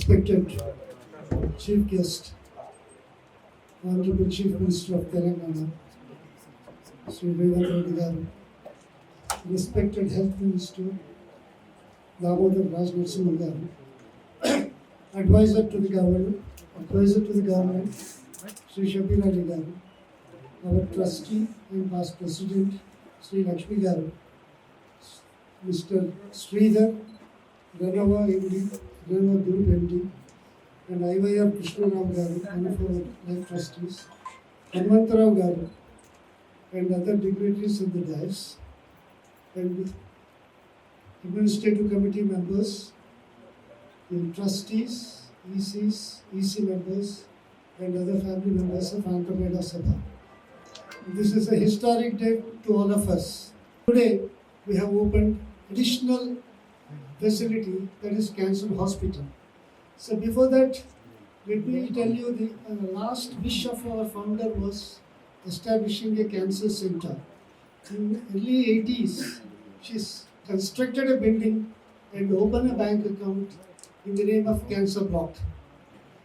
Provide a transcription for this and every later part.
respected Chief Guest, Honorable Chief Minister of Telangana, Sri Revant Reddy Garu, respected Health Minister, Damodar Raj Narasimha Garu, Advisor to the Government, Sri Shabir Ali Garu, our Trustee and Past President, Sri Lakshmi Garu, Mr. Sridhar, Renova MD, Renova Group MD, and IYR Krishna Rao Garu, one of our life trustees, Hanumantarao Garu, and other dignitaries of the dais, and administrative committee members, the trustees, ECs, EC members, and other family members of Andhra Pradesh Sabha. This is a historic day to all of us. Today, we have opened additional facility, that is Cancer Hospital. So before that, let me tell you the last wish of our founder was establishing a cancer center. In early 80s, she's constructed a building and opened a bank account in the name of Cancer Block.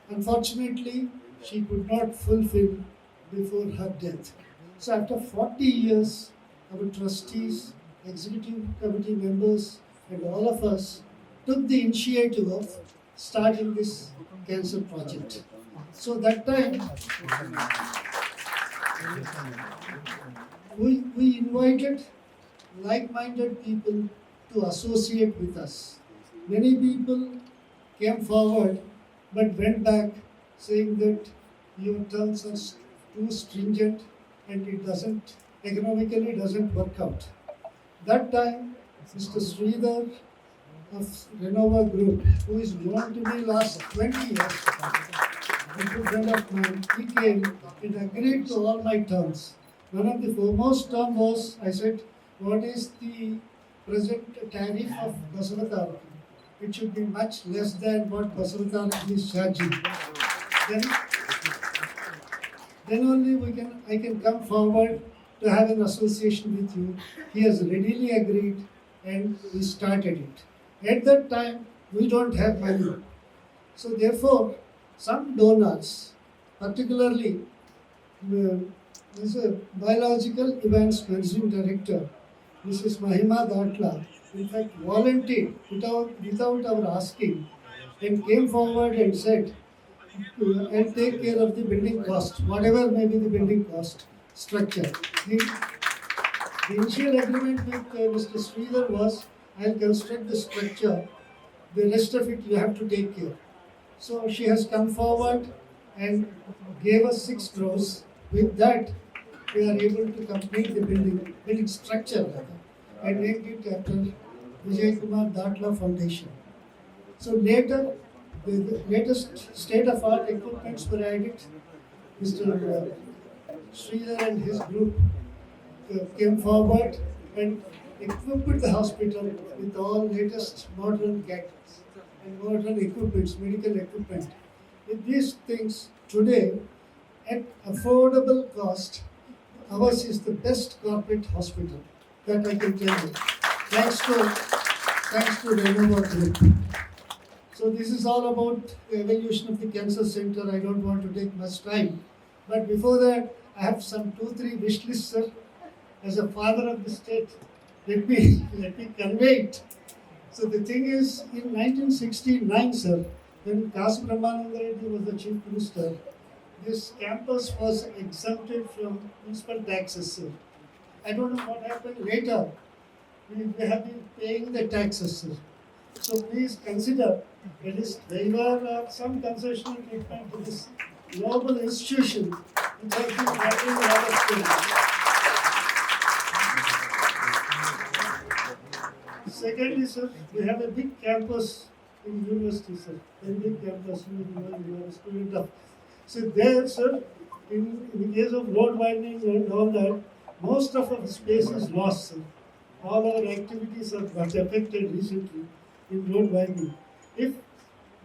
Unfortunately, she could not fulfill before her death. So after 40 years, our trustees, executive committee members, and all of us took the initiative of starting this cancer project. So that time, we invited like-minded people to associate with us. Many people came forward but went back saying that your terms are too stringent and it economically doesn't work out. That time, Mr. Sridhar of Renova Group, who is known to me last 20 years, a good friend of mine, he came and agreed to all my terms. One of the foremost terms was, I said, what is the present tariff of Basavatar? It should be much less than what Basavatar is charging. Then only I can come forward to have an association with you. He has readily agreed and we started it. At that time, we don't have money. So therefore, some donors, particularly is a biological events managing director, Mrs. Mahima Datla, in fact volunteered without our asking and came forward and said, and take care of the building cost, whatever may be the building cost structure. The initial agreement with Mr. Sridhar was, I'll construct the structure, the rest of it you have to take care. So she has come forward and gave us 6 crores. With that, we are able to complete the building structure and named it after Vijay Kumar Datla Foundation. So later, the latest state-of-art equipments were added. Mr. Sridhar and his group came forward and equipped the hospital with all latest modern gadgets and modern equipments, medical equipment. With these things, today, at affordable cost, ours is the best corporate hospital that I can tell you. Thanks to Renova Group. So this is all about the evolution of the cancer center. I don't want to take much time. But before that, I have some 2-3 wish lists, sir. As a father of the state, let me convey it. So the thing is, in 1969, sir, when Kasi Brahmananda Reddy was the chief minister, this campus was exempted from municipal taxes, sir. I don't know what happened later. We have been paying the taxes, sir. So please consider at least waiver or some concessional treatment to this global institution which has been having a lot of things. Secondly, sir, we have a big campus in university, sir. Very big campus. You are a student of. So there, sir, in the case of road widening and all that, most of our space is lost, sir. All our activities are got affected recently in road widening. If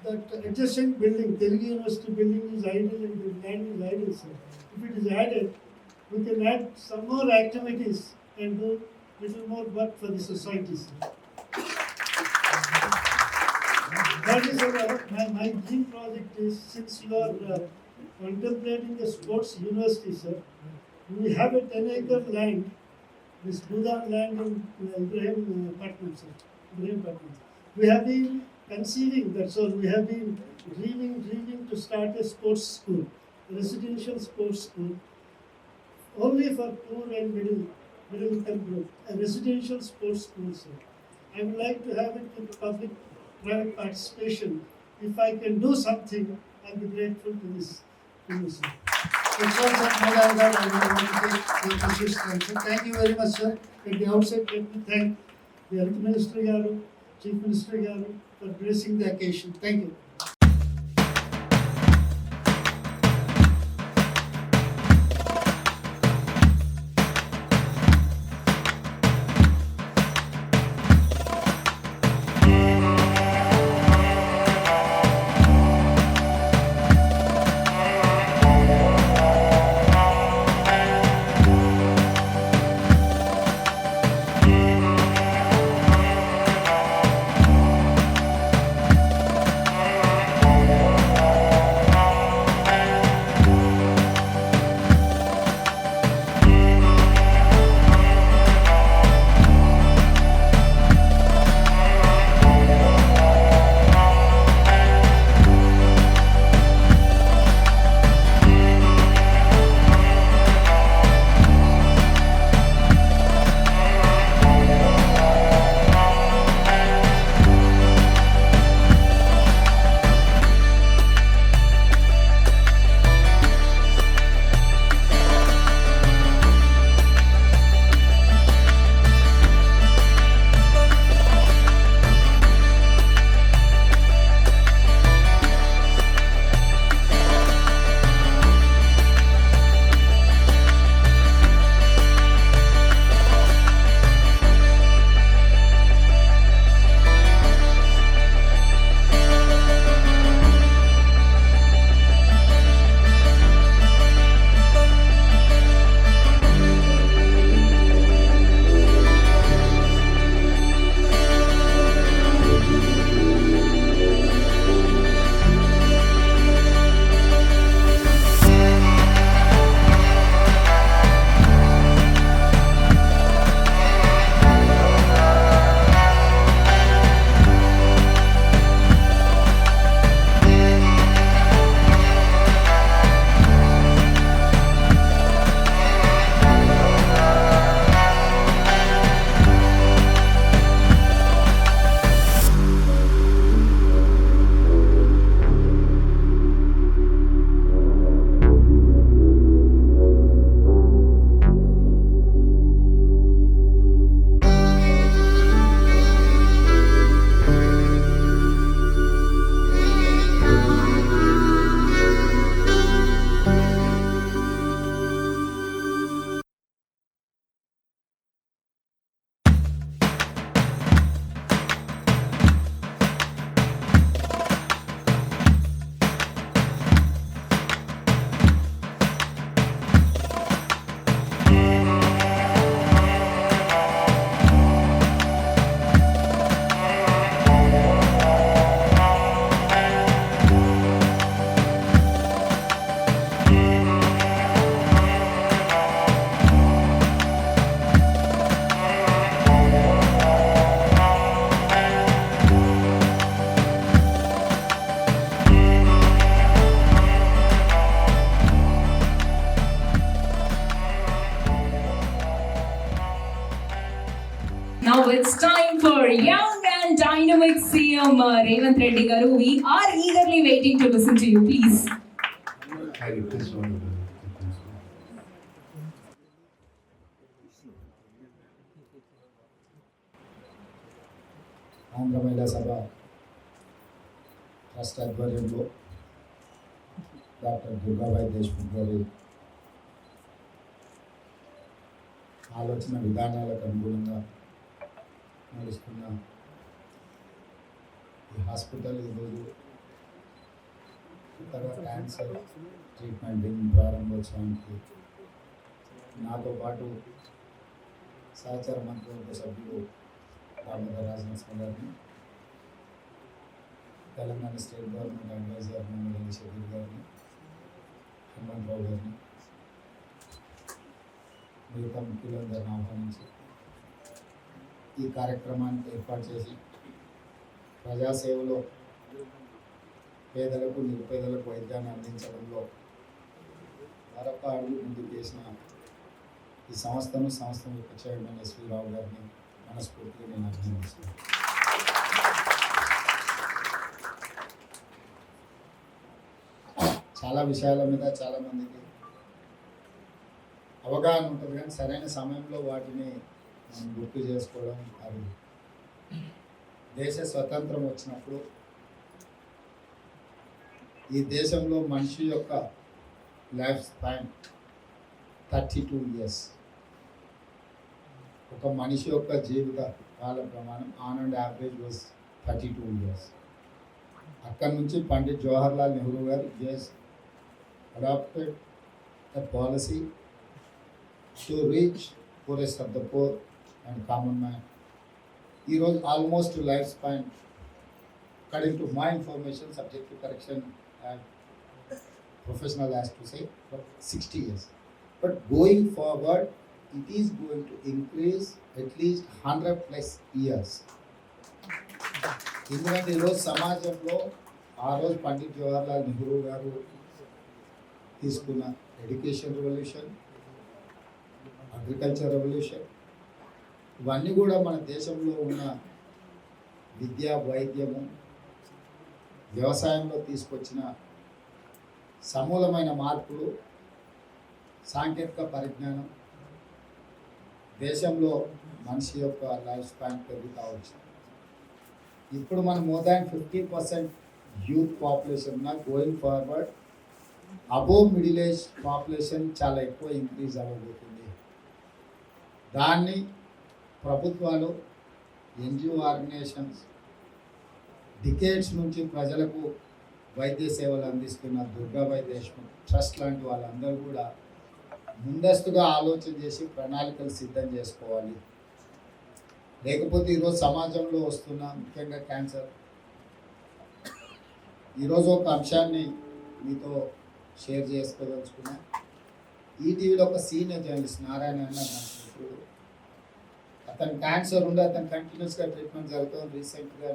that adjacent building, Telugu University building is idle and the land is idle, sir. If it is added, we can add some more activities and do little more work for the society, sir. That is my dream project is, since you are contemplating a sports university, sir, we have a 10-acre land, this Budan land in Ibrahim Patnam, sir. Ibrahim Patnam. We have been conceiving, that's all, we have been dreaming to start a sports school, a residential sports school, only for poor and middle income group, a residential sports school, sir. I would like to have it with public-private participation. If I can do something, I'll be grateful to this, sir. That's all, sir. I want to take issues, sir. Thank you very much, sir. At the outset, let me thank the Health Minister Garu, Chief Minister Garu, for gracing the occasion. Thank you. Now it's time for young and dynamic CM Revanth Reddy Garu. We are eagerly waiting to listen to you. Please. I request all of you. Andhra మహిళా సభ trust ఆధ్వర్యంలో doctor Durgabai Deshmukh గారి ఆలోచన విధానాలకు అనుగుణంగా నడుస్తున్న ఈ hospital ఈరోజు ఇతర క్యాన్సర్ ట్రీట్మెంట్ దీని ప్రారంభోత్సవానికి నాతో పాటు సహచార మంత్రివర్గ సభ్యులు దామోదర్ రాజనరసింహ గారిని తెలంగాణ స్టేట్ గవర్నమెంట్ అడ్వైజర్ మండలి షబీర్ గారిని, హనుమంతరావు గారిని, మిగతా ముఖ్యులందరిని ఆహ్వానించి ఈ కార్యక్రమాన్ని ఏర్పాటు చేసి ప్రజాసేవలో పేదలకు నిరుపేదలకు వైద్యాన్ని అందించడంలో మరొక అడుగు ముందుకు చేసిన ఈ సంస్థ యొక్క చైర్మన్ ఎస్వి రావు గారిని మనస్ఫూర్తిగా నేను అభినందిస్తున్నాను. చాలా విషయాల మీద చాలామందికి అవగాహన ఉంటుంది, కానీ సరైన సమయంలో వాటిని మనం గుర్తు చేసుకోవడం అది. దేశ స్వతంత్రం వచ్చినప్పుడు ఈ దేశంలో మనిషి యొక్క లైఫ్ స్పాన్ 32 years. ఒక మనిషి యొక్క జీవిత కాల ప్రమాణం on and average was 32 years. అక్కడి నుంచి పండిట్ జవహర్లాల్ నెహ్రూ గారు adapted a policy to reach poorest of the poor and common man. ఈరోజు almost life span according to my information, subject to correction and professional has to say, for 60 years. But going forward, it is going to increase at least 100+ years. ఎందుకంటే ఈరోజు సమాజంలో ఆ రోజు పండిట్ జవహర్లాల్ నెహ్రూ గారు తీసుకున్న education revolution, agriculture revolution, ఇవన్నీ కూడా మన దేశంలో ఉన్న విద్య, వైద్యము, వ్యవసాయంలో తీసుకొచ్చిన సమూలమైన మార్పులు, సాంకేతిక పరిజ్ఞానం దేశంలో మనిషి యొక్క లైఫ్ స్పాన్ పెరుగుతూ వచ్చింది. ఇప్పుడు మనం మోర్ దాన్ 50% యూత్ పాపులేషన్ ఉన్న going forward above middle age population చాలా ఎక్కువ ఇంక్రీజ్ అవ్వబోతుంది. దాన్ని ప్రభుత్వాలు, ఎన్జిఓ ఆర్గనైజేషన్స్ డికేడ్స్ నుంచి ప్రజలకు వైద్య సేవలు అందిస్తున్న దుర్గాబాయి దేశ్ముఖ్ ట్రస్ట్ లాంటి వాళ్ళందరూ కూడా ముందస్తుగా ఆలోచన చేసి ప్రణాళికలు సిద్ధం చేసుకోవాలి. లేకపోతే ఈరోజు సమాజంలో వస్తున్న ముఖ్యంగా క్యాన్సర్, ఈరోజు ఒక అంశాన్ని మీతో షేర్ చేసుకోదలుచుకున్నా. ఈటీవీలో ఒక సీనియర్ జర్నలిస్ట్ నారాయణ అన్న మిత్రుడు, అతను క్యాన్సర్ ఉండి అతను కంటిన్యూస్గా ట్రీట్మెంట్ జరుగుతుంది. రీసెంట్గా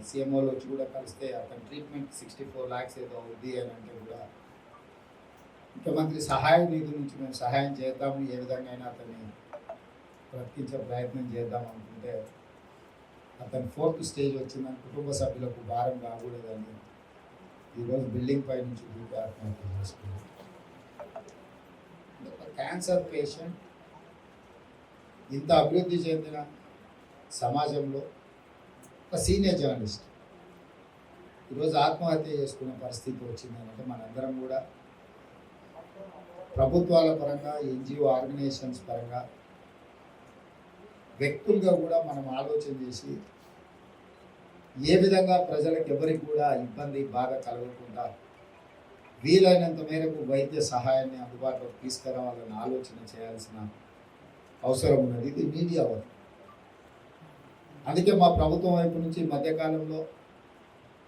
సీఎంఓలో వచ్చి కూడా కలిస్తే అతని ట్రీట్మెంట్ 64 lakhs ఏదో అవుద్ది అని అంటే కూడా ముఖ్యమంత్రి సహాయ నిధి నుంచి మేము సహాయం చేద్దాము, ఏ విధంగా అయినా అతన్ని బ్రతికించే ప్రయత్నం చేద్దాం అనుకుంటే అతను 4th stage వచ్చిందని కుటుంబ సభ్యులకు భారం కాకూడదని ఈరోజు బిల్డింగ్ పై నుంచి దూకి ఆత్మహత్య చేసుకున్నాం. క్యాన్సర్ పేషెంట్ ఇంత అభివృద్ధి చెందిన సమాజంలో ఒక సీనియర్ జర్నలిస్ట్ ఈరోజు ఆత్మహత్య చేసుకునే పరిస్థితి వచ్చిందంటే మనందరం కూడా ప్రభుత్వాల పరంగా, ఎన్జిఓ ఆర్గనైజేషన్స్ పరంగా, వ్యక్తులుగా కూడా మనం ఆలోచన చేసి ఏ విధంగా ప్రజలకు ఎవరికి కూడా ఇబ్బంది బాగా కలగకుండా వీలైనంత మేరకు వైద్య సహాయాన్ని అందుబాటులోకి తీసుకురావాలని ఆలోచన చేయాల్సిన అవసరం ఉన్నది. ఇది మీడియా వర్క్. అందుకే మా ప్రభుత్వం వైపు నుంచి ఈ మధ్యకాలంలో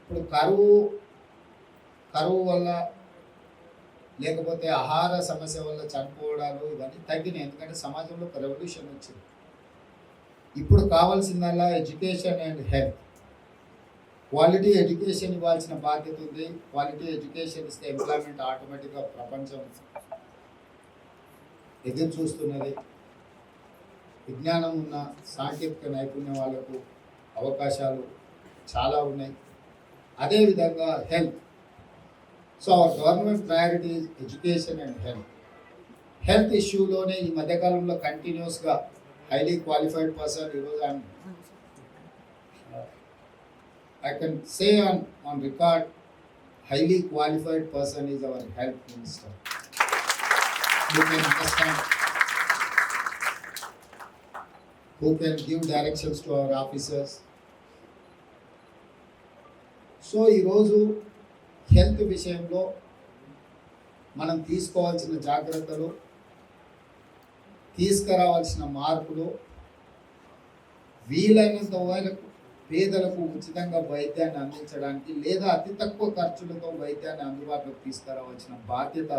ఇప్పుడు కరువు వల్ల లేకపోతే ఆహార సమస్య వల్ల చనిపోవడాలు ఇవన్నీ తగ్గినాయి. ఎందుకంటే సమాజంలో ఒక రెవల్యూషన్ వచ్చింది. ఇప్పుడు కావాల్సిందల్లా education and health. Quality education ఇవ్వాల్సిన బాధ్యత ఉంది. క్వాలిటీ ఎడ్యుకేషన్ ఇస్తే ఎంప్లాయ్మెంట్ ఆటోమేటిక్గా ప్రపంచం ఎదురు చూస్తున్నది. విజ్ఞానం ఉన్న, సాంకేతిక నైపుణ్యం వాళ్ళకు అవకాశాలు చాలా ఉన్నాయి. అదేవిధంగా health. So our government priority is education and health. Health ఇష్యూలోనే ఈ మధ్యకాలంలో కంటిన్యూస్గా హైలీ క్వాలిఫైడ్ పర్సన్, ఈరోజు I can say on record, highly qualified person is our health minister. Who can understand, who can give directions to our officers. So ఈరోజు health విషయంలో మనం తీసుకోవాల్సిన జాగ్రత్తలు, తీసుకురావాల్సిన మార్పులు వీలైనంత వరకు పేదలకు ఉచితంగా వైద్యాన్ని అందించడానికి లేదా అతి తక్కువ ఖర్చులతో వైద్యాన్ని అందుబాటులోకి తీసుకురావాల్సిన బాధ్యత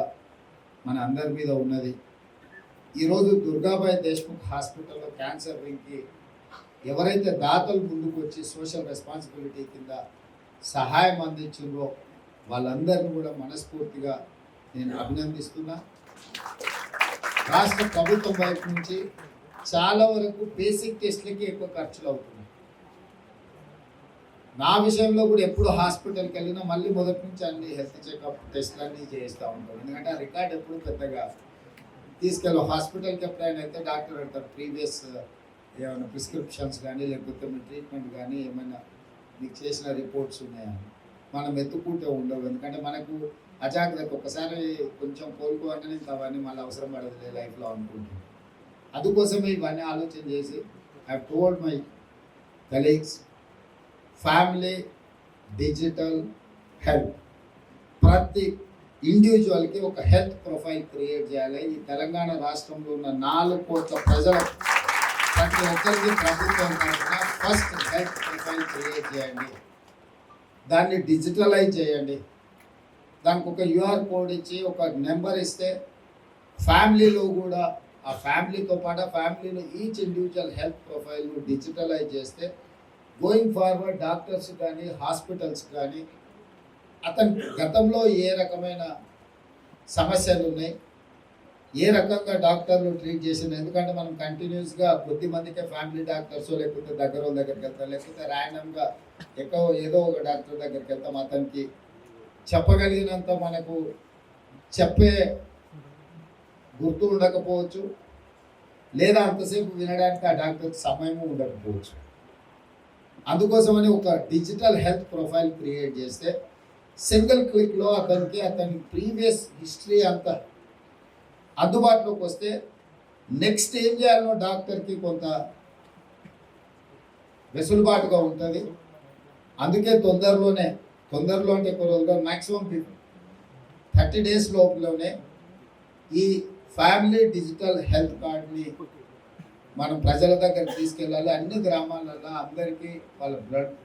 మన అందరి మీద ఉన్నది. ఈరోజు దుర్గాబాయి దేశ్ముఖ్ హాస్పిటల్లో క్యాన్సర్ వింగ్కి ఎవరైతే దాతలు ముందుకు వచ్చి సోషల్ రెస్పాన్సిబిలిటీ కింద సహాయం అందించిందో వాళ్ళందరినీ కూడా మనస్ఫూర్తిగా నేను అభినందిస్తున్నా. రాష్ట్ర ప్రభుత్వం వైపు నుంచి చాలా వరకు బేసిక్ టెస్ట్లకి ఎక్కువ ఖర్చులు అవుతున్నాయి. నా విషయంలో కూడా ఎప్పుడు హాస్పిటల్కి వెళ్ళినా మళ్ళీ మొదటి నుంచి అన్ని హెల్త్ చెకప్ టెస్ట్లు అన్నీ చేస్తూ ఉంటాం. ఎందుకంటే ఆ రికార్డ్ ఎప్పుడు పెద్దగా తీసుకెళ్ళి హాస్పిటల్కి ఎప్పుడైనా అయితే డాక్టర్ అంటారు ప్రీవియస్ ఏమైనా ప్రిస్క్రిప్షన్స్ కానీ లేకపోతే మీ ట్రీట్మెంట్ కానీ ఏమైనా మీకు చేసిన రిపోర్ట్స్ ఉన్నాయా మనం ఎత్తుకుంటూ ఉండవు. ఎందుకంటే మనకు అజాగ్రత్త ఒకసారి కొంచెం కోలుకోవాలని ఇంకా అవన్నీ మళ్ళీ అవసరం పడదు లైఫ్లో అనుకుంటున్నాం. అందుకోసమే ఇవన్నీ ఆలోచన చేసి I told my colleagues family digital health ప్రతి ఇండివిజువల్కి ఒక హెల్త్ ప్రొఫైల్ క్రియేట్ చేయాలి. ఈ తెలంగాణ రాష్ట్రంలో ఉన్న 4 కోట్ల ప్రజలకు ప్రతి ఒక్కరికి ప్రభుత్వం తరఫున ఫస్ట్ హెల్త్ ప్రొఫైల్ క్రియేట్ చేయండి, దాన్ని డిజిటలైజ్ చేయండి. దానికి ఒక యూఆర్ కోడ్ ఇచ్చి ఒక నెంబర్ ఇస్తే ఫ్యామిలీలో కూడా ఆ ఫ్యామిలీతో పాటు ఆ ఫ్యామిలీలో ఈచ్ ఇండివిజువల్ హెల్త్ ప్రొఫైల్ను డిజిటలైజ్ చేస్తే గోయింగ్ ఫార్వర్డ్ డాక్టర్స్ కానీ హాస్పిటల్స్ కానీ అతను గతంలో ఏ రకమైన సమస్యలు ఉన్నాయి, ఏ రకంగా డాక్టర్లు ట్రీట్ చేసిన. ఎందుకంటే మనం కంటిన్యూస్గా కొద్ది మందికే ఫ్యామిలీ డాక్టర్స్ లేకపోతే దగ్గర వాళ్ళ దగ్గరికి వెళ్తాం, లేకపోతే ర్యాండమ్గా ఏదో ఒక డాక్టర్ దగ్గరికి వెళ్తాం. అతనికి చెప్పగలిగినంత మనకు చెప్పే గుర్తు ఉండకపోవచ్చు, లేదా అంతసేపు వినడానికి ఆ డాక్టర్కి సమయము ఉండకపోవచ్చు. అందుకోసమని ఒక డిజిటల్ హెల్త్ ప్రొఫైల్ క్రియేట్ చేస్తే సింగిల్ క్లిక్లో అతని ప్రీవియస్ హిస్టరీ అంతా అందుబాటులోకి వస్తే నెక్స్ట్ ఏం చేయాలనో డాక్టర్కి కొంత వెసులుబాటుగా ఉంటుంది. అందుకే తొందరలో అంటే కొన్ని మ్యాక్సిమం 30 days లోపలనే ఈ ఫ్యామిలీ డిజిటల్ హెల్త్ కార్డ్ని మనం ప్రజల దగ్గర తీసుకెళ్ళాలి. అన్ని గ్రామాలలో అందరికీ వాళ్ళ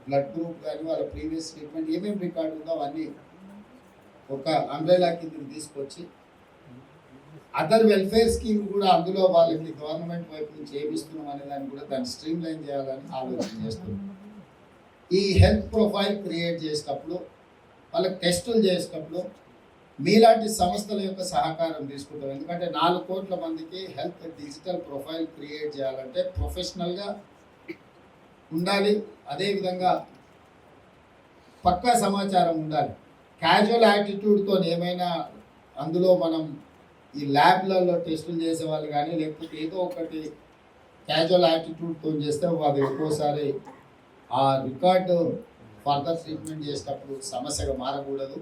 బ్లడ్ గ్రూప్ కానీ వాళ్ళ ప్రీవియస్ ట్రీట్మెంట్ ఏమేమి రికార్డు ఉందో అవన్నీ ఒక అంబ్రెలా కిందకి తీసుకొచ్చి అదర్ వెల్ఫేర్ స్కీమ్ కూడా అందులో వాళ్ళకి గవర్నమెంట్ వైపు నుంచి ఏమిస్తున్నాం అనే దాన్ని కూడా దాన్ని స్ట్రీమ్ లైన్ చేయాలని ఆలోచన చేస్తున్నాం. ఈ హెల్త్ ప్రొఫైల్ క్రియేట్ చేసేటప్పుడు వాళ్ళకి టెస్టులు చేసేటప్పుడు మీలాంటి సంస్థల యొక్క సహకారం తీసుకుంటాం. ఎందుకంటే 4 కోట్ల మందికి హెల్త్ డిజిటల్ ప్రొఫైల్ క్రియేట్ చేయాలంటే ప్రొఫెషనల్గా ఉండాలి, అదేవిధంగా పక్కా సమాచారం ఉండాలి. క్యాజువల్ యాటిట్యూడ్తో ఏమైనా అందులో మనం ఈ ల్యాబ్లలో టెస్టులు చేసేవాళ్ళు కానీ లేకపోతే ఏదో ఒకటి క్యాజువల్ యాటిట్యూడ్తో చేస్తే అది ఎక్కువసారి ఆ రికార్డు ఫర్దర్ ట్రీట్మెంట్ చేసేటప్పుడు సమస్యగా మారకూడదు.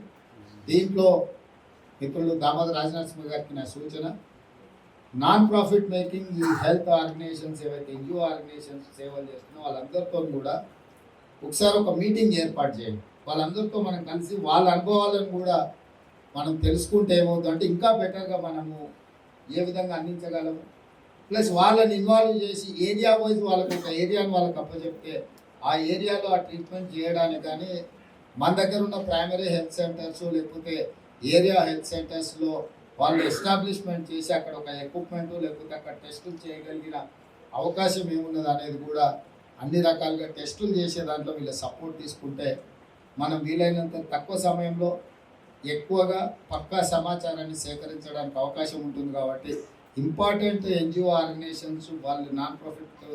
దీంట్లో మిత్రులు దామోదర్ రాజనరసింహ గారికి నా సూచన, నాన్ ప్రాఫిట్ మేకింగ్ ఈ హెల్త్ ఆర్గనైజేషన్స్ ఏవైతే ఎన్జిఓ ఆర్గనైజేషన్స్ సేవలు చేస్తున్నారో వాళ్ళందరితో కూడా ఒకసారి ఒక మీటింగ్ ఏర్పాటు చేయండి. వాళ్ళందరితో మనం కలిసి వాళ్ళ అనుభవాలను కూడా మనం తెలుసుకుంటే ఏమవుతుందంటే ఇంకా బెటర్గా మనము ఏ విధంగా అందించగలము. ప్లస్ వాళ్ళని ఇన్వాల్వ్ చేసి ఏరియా వైజ్ వాళ్ళకి ఒక ఏరియాను వాళ్ళకి అప్పచెప్తే ఆ ఏరియాలో ఆ ట్రీట్మెంట్ చేయడానికి కానీ మన దగ్గర ఉన్న ప్రైమరీ హెల్త్ సెంటర్స్ లేకపోతే ఏరియా హెల్త్ సెంటర్స్లో వాళ్ళు ఎస్టాబ్లిష్మెంట్ చేసి అక్కడ ఒక ఎక్విప్మెంట్ లేకపోతే అక్కడ టెస్టులు చేయగలిగిన అవకాశం ఏమున్నది అనేది కూడా అన్ని రకాలుగా టెస్టులు చేసే దాంట్లో వీళ్ళ సపోర్ట్ తీసుకుంటే మనం వీలైనంత తక్కువ సమయంలో ఎక్కువగా పక్కా సమాచారాన్ని సేకరించడానికి అవకాశం ఉంటుంది. కాబట్టి ఇంపార్టెంట్ ఎన్జిఓ ఆర్గనైజేషన్స్ వాళ్ళు నాన్ ప్రాఫిట్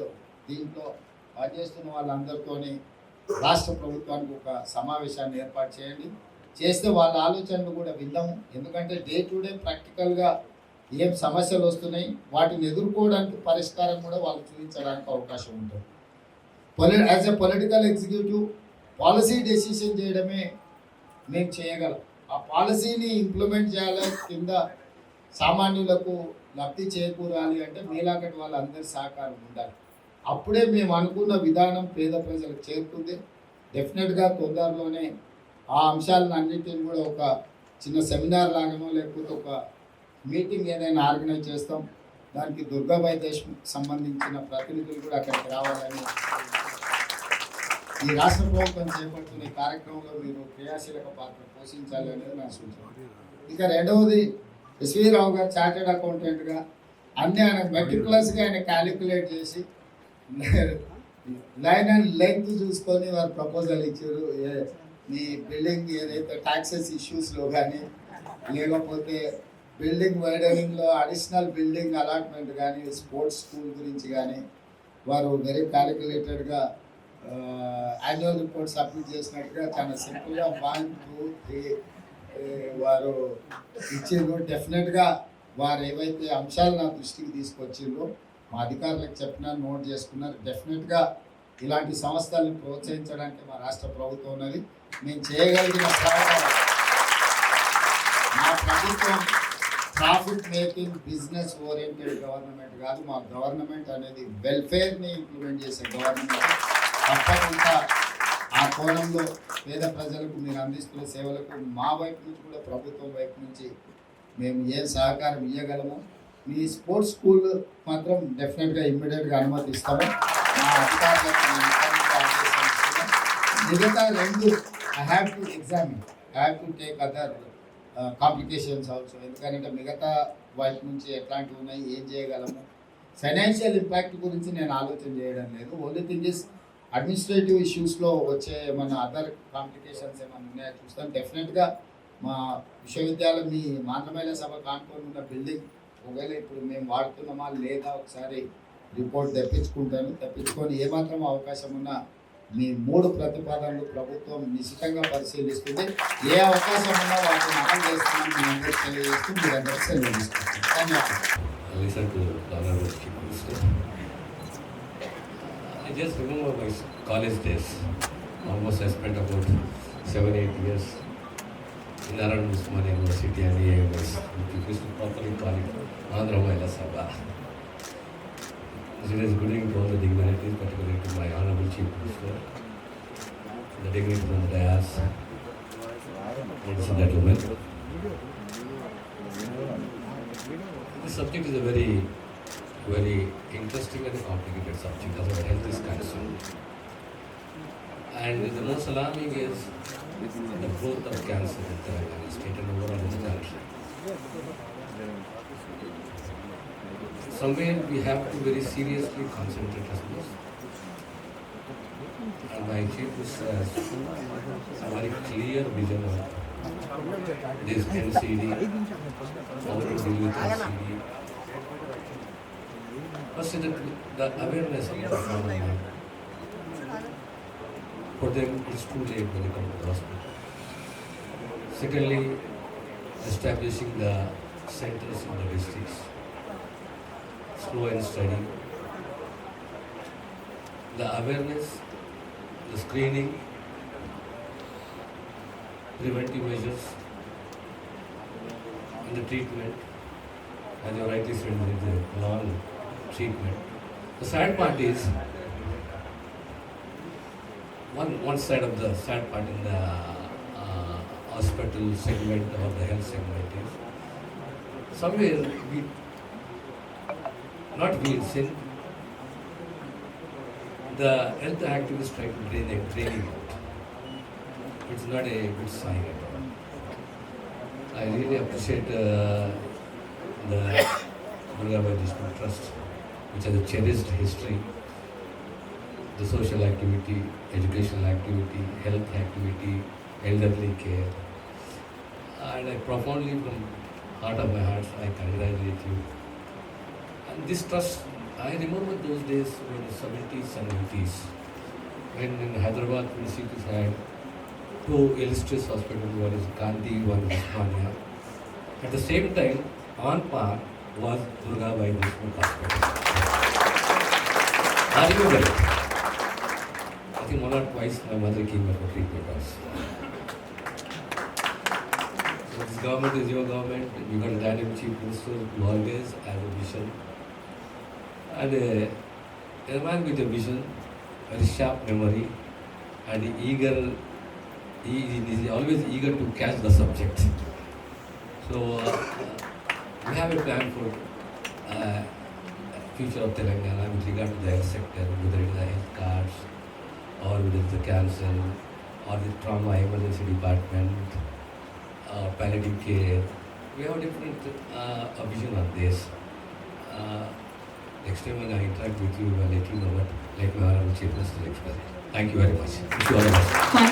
దీంట్లో పనిచేస్తున్న వాళ్ళందరితోని రాష్ట్ర ప్రభుత్వానికి ఒక సమావేశాన్ని ఏర్పాటు చేయండి. చేస్తే వాళ్ళ ఆలోచనలు కూడా విందాము. ఎందుకంటే డే టు డే ప్రాక్టికల్గా ఏం సమస్యలు వస్తున్నాయి వాటిని ఎదుర్కోవడానికి పరిష్కారం కూడా వాళ్ళు చూపించడానికి అవకాశం ఉంటుంది. As a political executive policy decision చేయడమే మేము చేయగలం. ఆ పాలసీని ఇంప్లిమెంట్ చేయాలి, కింద సామాన్యులకు లబ్ధి చేకూరాలి అంటే మీలాగటి వాళ్ళందరి సహకారం ఉండాలి. అప్పుడే మేము అనుకున్న విధానం పేద ప్రజలకు చేరుతుంది. డెఫినెట్గా తొందరలోనే ఆ అంశాలను అన్నింటిని కూడా ఒక చిన్న సెమినార్ లాగానో లేకపోతే ఒక మీటింగ్ ఏదైనా ఆర్గనైజ్ చేస్తాం. దానికి దుర్గాబాయి దేశ్ముఖ్ సంబంధించిన ప్రతినిధులు కూడా అక్కడికి రావాలని ఈ రాష్ట్ర ప్రభుత్వం చేపడుతున్న ఈ కార్యక్రమంలో మీరు క్రియాశీలక పాత్ర పోషించాలి అనేది నా సూచన. ఇక రెండవది ఎస్వి రావు గారు చార్టెడ్ అకౌంటెంట్గా అన్ని ఆయన మెటిక్యులస్గా ఆయన క్యాలిక్యులేట్ చేసి లైన్ అండ్ లెంగ్త్ చూసుకొని వారు ప్రపోజల్ ఇచ్చారు. మీ బిల్డింగ్ ఏదైతే ట్యాక్సెస్ ఇష్యూస్లో కానీ లేకపోతే బిల్డింగ్ వైడనింగ్లో అడిషనల్ బిల్డింగ్ అలాట్మెంట్ కానీ స్పోర్ట్స్ స్కూల్ గురించి కానీ వారు వెరీ క్యాలిక్యులేటెడ్గా యాన్యువల్ రిపోర్ట్ సబ్మిట్ చేసినట్టుగా చాలా సింపుల్గా 1, 2, 3 వారు ఇచ్చిండ్రు. డెఫినెట్గా వారు ఏవైతే అంశాలు నా దృష్టికి తీసుకొచ్చిండ్రో మా అధికారులకు చెప్పినా నోట్ చేసుకున్నారు. డెఫినెట్గా ఇలాంటి సంస్థలను ప్రోత్సహించడానికి మా రాష్ట్ర ప్రభుత్వం ఉన్నది. మేము చేయగలిగిన మా ప్రభుత్వం profit making business oriented government కాదు. మా గవర్నమెంట్ అనేది వెల్ఫేర్ని ఇంప్లిమెంట్ చేసే గవర్నమెంట్. తప్పకుండా ఆ కోణంలో పేద ప్రజలకు మీరు అందిస్తున్న సేవలకు మా వైపు నుంచి కూడా ప్రభుత్వం వైపు నుంచి మేము ఏ సహకారం ఇవ్వగలము. మీ స్పోర్ట్స్ స్కూల్ మాత్రం డెఫినెట్గా ఇమ్మీడియట్గా అనుమతిస్తాము. మా అధికారులకు మిగతా రెండు I have to examine, I have to take other complications also. ఎందుకంటే మిగతా వైపు నుంచి ఎట్లాంటివి ఉన్నాయి, ఏం చేయగలము. ఫైనాన్షియల్ ఇంపాక్ట్ గురించి నేను ఆలోచన చేయడం లేదు. ఓన్లీ థింగ్ ఇస్ అడ్మినిస్ట్రేటివ్ ఇష్యూస్లో వచ్చే ఏమన్నా అదర్ కాంప్లికేషన్స్ ఏమైనా ఉన్నాయో చూస్తాను. డెఫినెట్గా మా విశ్వవిద్యాలయం మీ మాంద్రమేళ సభ కానుకొని ఉన్న బిల్డింగ్ ఒకవేళ ఇప్పుడు మేము వాడుతున్నామా లేదా ఒకసారి రిపోర్ట్ తెప్పించుకొని ఏమాత్రం అవకాశం ఉన్నా మీ 3 ప్రతిపాదనలు ప్రభుత్వం నిశ్చితంగా పరిశీలిస్తుంది. ఏ అవకాశం ఉన్నా వాటిని అమలు చేస్తున్నాం మీ అందరికీ తెలియజేస్తూ మీ అందరికీ సెలవు తీసుకుంటాం. ధన్యవాదాలు. I just remember my college days. Almost I spent about 7-8 years in around Usmania University and AMS, which we used to properly call it Andhra Mahila Sabha. It is good to all the dignitaries, particularly to my Honorable Chief Minister, the dignitaries on the dais, ladies and gentlemen. This subject is a very interesting and complicated subject as far as health is concerned. And the most alarming is the growth of cancer in Telangana state and overall in the country. Somewhere we have to very seriously concentrate on this. And my chief minister has a very clear vision of this NCD, how to deal with NCD. First is the awareness of the problem. For them, it's too late when they come to the hospital. Secondly, establishing the centers in the districts, slow and steady. The awareness, the screening, preventive measures, and the treatment, as you rightly said, the long treatment. The sad part is, one side of the sad part in the hospital segment or the health segment is, somewhere sin, the health activists try to drain it out. It's not a good sign at all. I really appreciate the Durgabai Deshmukh Trust, which has a cherished history, the social activity, educational activity, health activity, elderly care. And I profoundly, from heart of my heart, I congratulate you. And this trust, I remember those days in the 70s and 80s, when in Hyderabad, University had 2 illustrious hospitals, one is Gandhi, one is Usmania. At the same time, on par was Durgabai Deshmukh Hospital. I remember it. I think 1 or twice my mother came here for treatment also. So this government is your government. You got a dynamic chief minister who always has a vision. And a man with a vision, very sharp memory, and he is always eager to catch the subject. So we have a plan for future of Telangana with regard to the health sector, whether it is the health cards, or whether it's the cancer, or the trauma emergency department, palliative care. We have different vision on this. Next time when I interact with you, I'll let you know what, like my Honorable Chief Minister explained. Thank you very much. Wish you all the best. Thank